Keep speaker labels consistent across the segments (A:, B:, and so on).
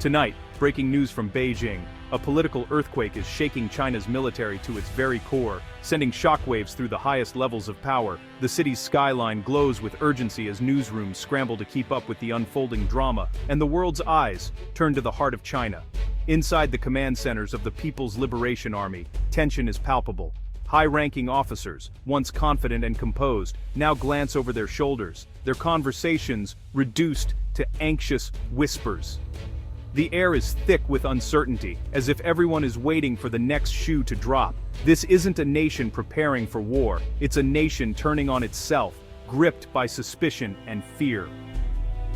A: Tonight, breaking news from Beijing. A political earthquake is shaking China's military to its very core, sending shockwaves through the highest levels of power. The city's skyline glows with urgency as newsrooms scramble to keep up with the unfolding drama, and the world's eyes turn to the heart of China. Inside the command centers of the People's Liberation Army, tension is palpable. High-ranking officers, once confident and composed, now glance over their shoulders, their conversations reduced to anxious whispers. The air is thick with uncertainty, as if everyone is waiting for the next shoe to drop. This isn't a nation preparing for war, it's a nation turning on itself, gripped by suspicion and fear.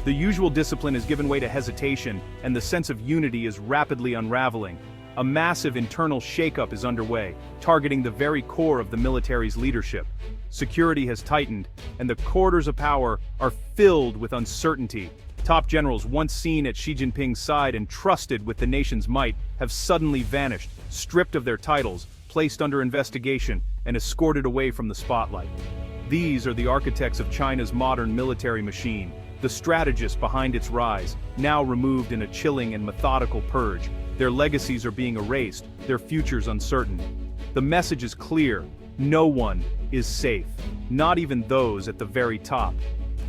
A: The usual discipline is given way to hesitation, and the sense of unity is rapidly unraveling. A massive internal shakeup is underway, targeting the very core of the military's leadership. Security has tightened, and the corridors of power are filled with uncertainty. Top generals once seen at Xi Jinping's side and trusted with the nation's might have suddenly vanished, stripped of their titles, placed under investigation, and escorted away from the spotlight. These are the architects of China's modern military machine, the strategists behind its rise, now removed in a chilling and methodical purge. Their legacies are being erased, their futures uncertain. The message is clear: no one is safe, not even those at the very top.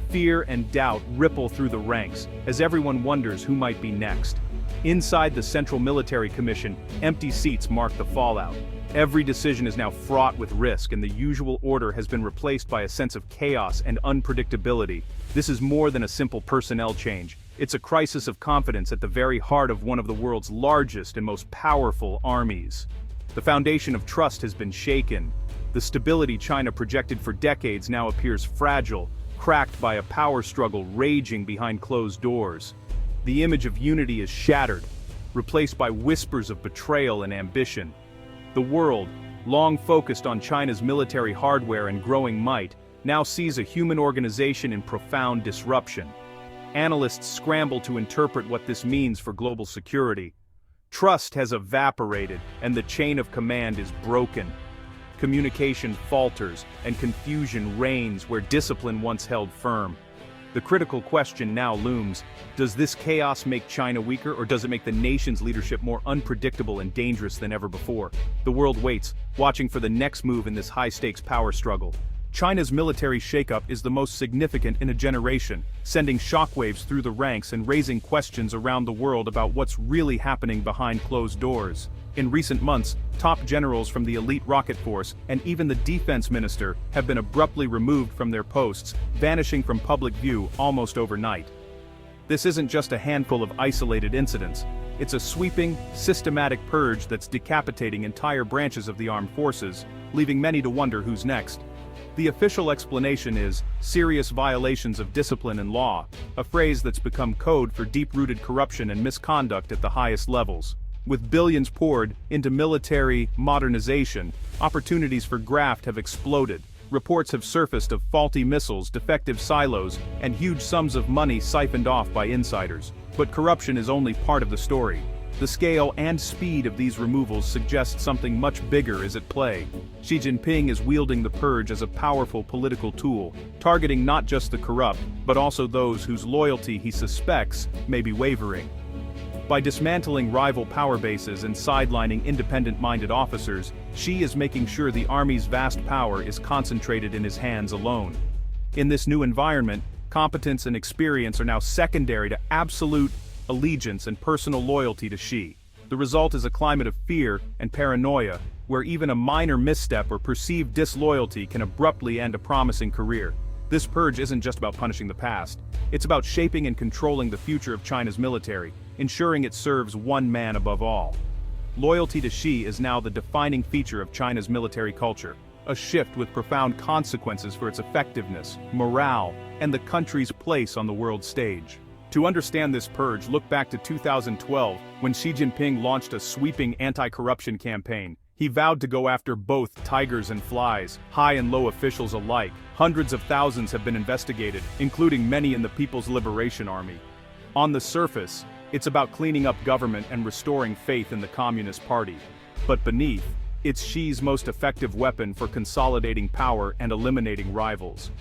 A: Fear and doubt ripple through the ranks, as everyone wonders who might be next. Inside the Central Military Commission, empty seats mark the fallout. Every decision is now fraught with risk, and the usual order has been replaced by a sense of chaos and unpredictability. This is more than a simple personnel change. It's a crisis of confidence at the very heart of one of the world's largest and most powerful armies. The foundation of trust has been shaken. The stability China projected for decades now appears fragile, cracked by a power struggle raging behind closed doors. The image of unity is shattered, replaced by whispers of betrayal and ambition. The world, long focused on China's military hardware and growing might, now sees a human organization in profound disruption. Analysts scramble to interpret what this means for global security. Trust has evaporated, and the chain of command is broken. Communication falters, and confusion reigns where discipline once held firm. The critical question now looms: does this chaos make China weaker, or does it make the nation's leadership more unpredictable and dangerous than ever before? The world waits, watching for the next move in this high-stakes power struggle. China's military shakeup is the most significant in a generation, sending shockwaves through the ranks and raising questions around the world about what's really happening behind closed doors. In recent months, top generals from the elite rocket force and even the defense minister have been abruptly removed from their posts, vanishing from public view almost overnight. This isn't just a handful of isolated incidents. It's a sweeping, systematic purge that's decapitating entire branches of the armed forces, leaving many to wonder who's next. The official explanation is serious violations of discipline and law, a phrase that's become code for deep-rooted corruption and misconduct at the highest levels. With billions poured into military modernization, opportunities for graft have exploded. Reports have surfaced of faulty missiles, defective silos, and huge sums of money siphoned off by insiders. But corruption is only part of the story. The scale and speed of these removals suggest something much bigger is at play. Xi Jinping is wielding the purge as a powerful political tool, targeting not just the corrupt, but also those whose loyalty he suspects may be wavering. By dismantling rival power bases and sidelining independent-minded officers, Xi is making sure the army's vast power is concentrated in his hands alone. In this new environment, competence and experience are now secondary to absolute allegiance and personal loyalty to Xi. The result is a climate of fear and paranoia, where even a minor misstep or perceived disloyalty can abruptly end a promising career. This purge isn't just about punishing the past. It's about shaping and controlling the future of China's military, ensuring it serves one man above all. Loyalty to Xi is now the defining feature of China's military culture, a shift with profound consequences for its effectiveness, morale, and the country's place on the world stage. To understand this purge, look back to 2012, when Xi Jinping launched a sweeping anti-corruption campaign. He vowed to go after both tigers and flies, high and low officials alike. Hundreds of thousands have been investigated, including many in the People's Liberation Army. On the surface, it's about cleaning up government and restoring faith in the Communist Party. But beneath, it's Xi's most effective weapon for consolidating power and eliminating rivals.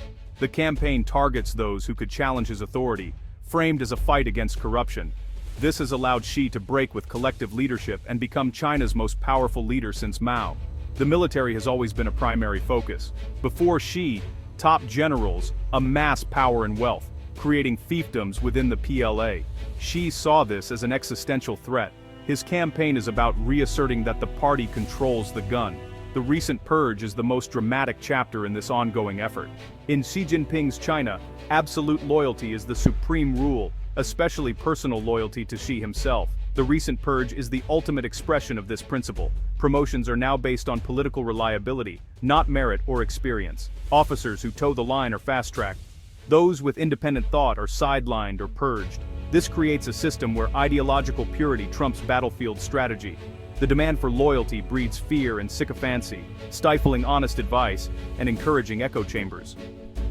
A: The campaign targets those who could challenge his authority, framed as a fight against corruption. This has allowed Xi to break with collective leadership and become China's most powerful leader since Mao. The military has always been a primary focus. Before Xi, top generals amassed power and wealth, creating fiefdoms within the PLA. Xi saw this as an existential threat. His campaign is about reasserting that the party controls the gun. The recent purge is the most dramatic chapter in this ongoing effort. In Xi Jinping's China, absolute loyalty is the supreme rule, especially personal loyalty to Xi himself. The recent purge is the ultimate expression of this principle. Promotions are now based on political reliability, not merit or experience. Officers who toe the line are fast-tracked. Those with independent thought are sidelined or purged. This creates a system where ideological purity trumps battlefield strategy. The demand for loyalty breeds fear and sycophancy, stifling honest advice and encouraging echo chambers.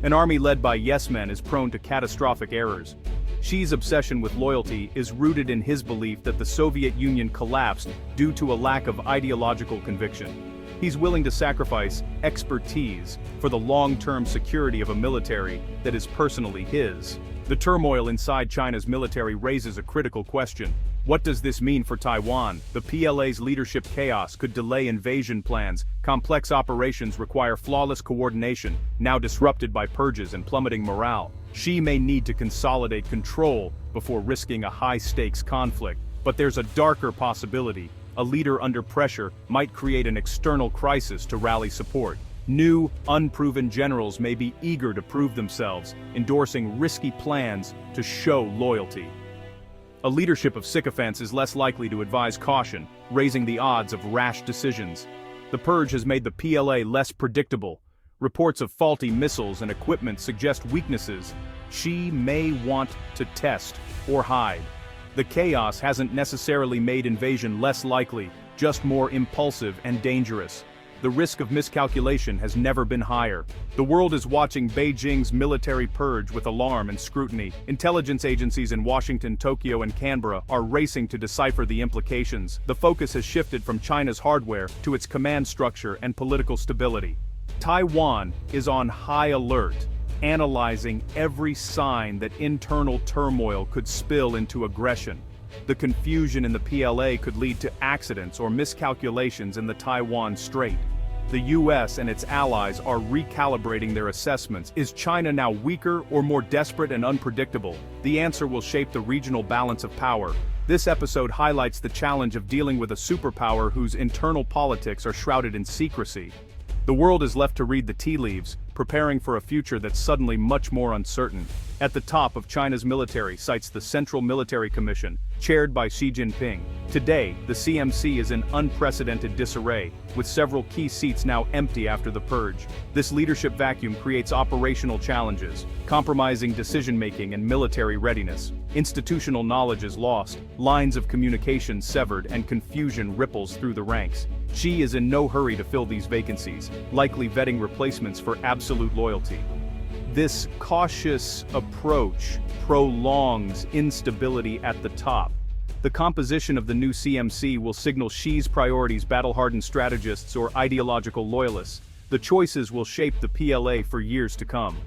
A: An army led by yes-men is prone to catastrophic errors. Xi's obsession with loyalty is rooted in his belief that the Soviet Union collapsed due to a lack of ideological conviction. He's willing to sacrifice expertise for the long-term security of a military that is personally his. The turmoil inside China's military raises a critical question. What does this mean for Taiwan? The PLA's leadership chaos could delay invasion plans. Complex operations require flawless coordination, now disrupted by purges and plummeting morale. Xi may need to consolidate control before risking a high-stakes conflict. But there's a darker possibility. A leader under pressure might create an external crisis to rally support. New, unproven generals may be eager to prove themselves, endorsing risky plans to show loyalty. A leadership of sycophants is less likely to advise caution, raising the odds of rash decisions. The purge has made the PLA less predictable. Reports of faulty missiles and equipment suggest weaknesses. Xi may want to test or hide. The chaos hasn't necessarily made invasion less likely, just more impulsive and dangerous. The risk of miscalculation has never been higher. The world is watching Beijing's military purge with alarm and scrutiny. Intelligence agencies in Washington, Tokyo, and Canberra are racing to decipher the implications. The focus has shifted from China's hardware to its command structure and political stability. Taiwan is on high alert, analyzing every sign that internal turmoil could spill into aggression. The confusion in the PLA could lead to accidents or miscalculations in the Taiwan Strait. The US and its allies are recalibrating their assessments. Is China now weaker or more desperate and unpredictable? The answer will shape the regional balance of power. This episode highlights the challenge of dealing with a superpower whose internal politics are shrouded in secrecy. The world is left to read the tea leaves, preparing for a future that's suddenly much more uncertain. At the top of China's military sits the Central Military Commission, chaired by Xi Jinping. Today, the CMC is in unprecedented disarray, with several key seats now empty after the purge. This leadership vacuum creates operational challenges, compromising decision-making and military readiness. Institutional knowledge is lost, lines of communication severed, and confusion ripples through the ranks. Xi is in no hurry to fill these vacancies, likely vetting replacements for absolute loyalty. This cautious approach prolongs instability at the top. The composition of the new CMC will signal Xi's priorities: battle-hardened strategists or ideological loyalists. The choices will shape the PLA for years to come.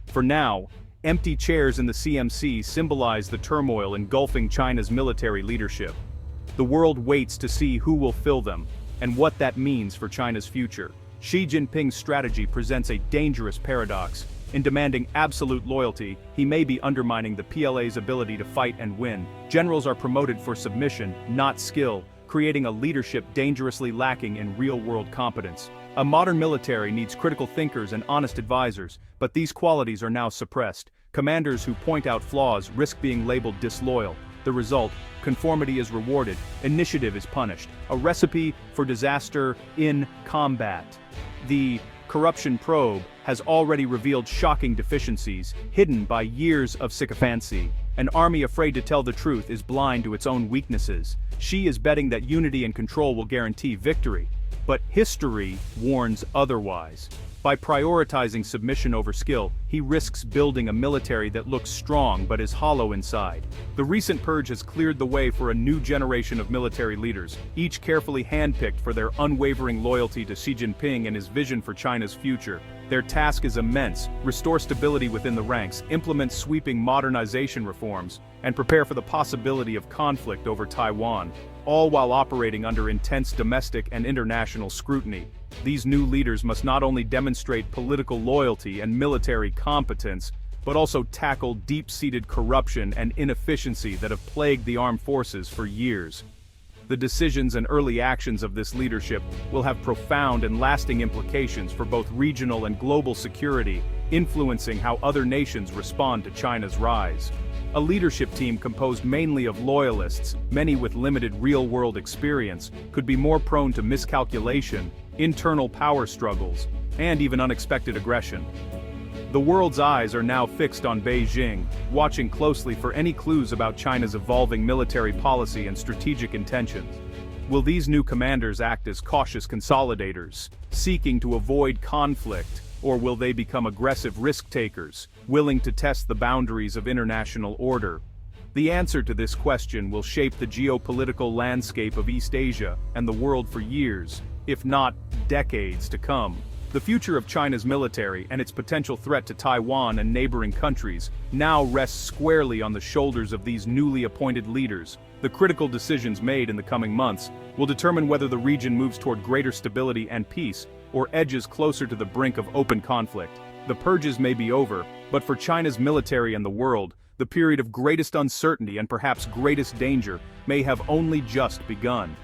A: For now, empty chairs in the CMC symbolize the turmoil engulfing China's military leadership. The world waits to see who will fill them, and what that means for China's future. Xi Jinping's strategy presents a dangerous paradox. In demanding absolute loyalty, he may be undermining the PLA's ability to fight and win. Generals are promoted for submission, not skill, creating a leadership dangerously lacking in real-world competence. A modern military needs critical thinkers and honest advisors, but these qualities are now suppressed. Commanders who point out flaws risk being labeled disloyal. The result: conformity is rewarded, initiative is punished, a recipe for disaster in combat. The corruption probe has already revealed shocking deficiencies, hidden by years of sycophancy. An army afraid to tell the truth is blind to its own weaknesses. Xi is betting that unity and control will guarantee victory, but history warns otherwise. By prioritizing submission over skill, he risks building a military that looks strong but is hollow inside. The recent purge has cleared the way for a new generation of military leaders, each carefully handpicked for their unwavering loyalty to Xi Jinping and his vision for China's future. Their task is immense: restore stability within the ranks, implement sweeping modernization reforms, and prepare for the possibility of conflict over Taiwan, all while operating under intense domestic and international scrutiny. These new leaders must not only demonstrate political loyalty and military competence, but also tackle deep-seated corruption and inefficiency that have plagued the armed forces for years. The decisions and early actions of this leadership will have profound and lasting implications for both regional and global security, influencing how other nations respond to China's rise. A leadership team composed mainly of loyalists, many with limited real-world experience, could be more prone to miscalculation, internal power struggles, and even unexpected aggression. The world's eyes are now fixed on Beijing, watching closely for any clues about China's evolving military policy and strategic intentions. Will these new commanders act as cautious consolidators, seeking to avoid conflict, or will they become aggressive risk-takers, willing to test the boundaries of international order? The answer to this question will shape the geopolitical landscape of East Asia and the world for years, if not decades, to come. The future of China's military and its potential threat to Taiwan and neighboring countries now rests squarely on the shoulders of these newly appointed leaders. The critical decisions made in the coming months will determine whether the region moves toward greater stability and peace, or edges closer to the brink of open conflict. The purges may be over, but for China's military and the world, the period of greatest uncertainty and perhaps greatest danger may have only just begun.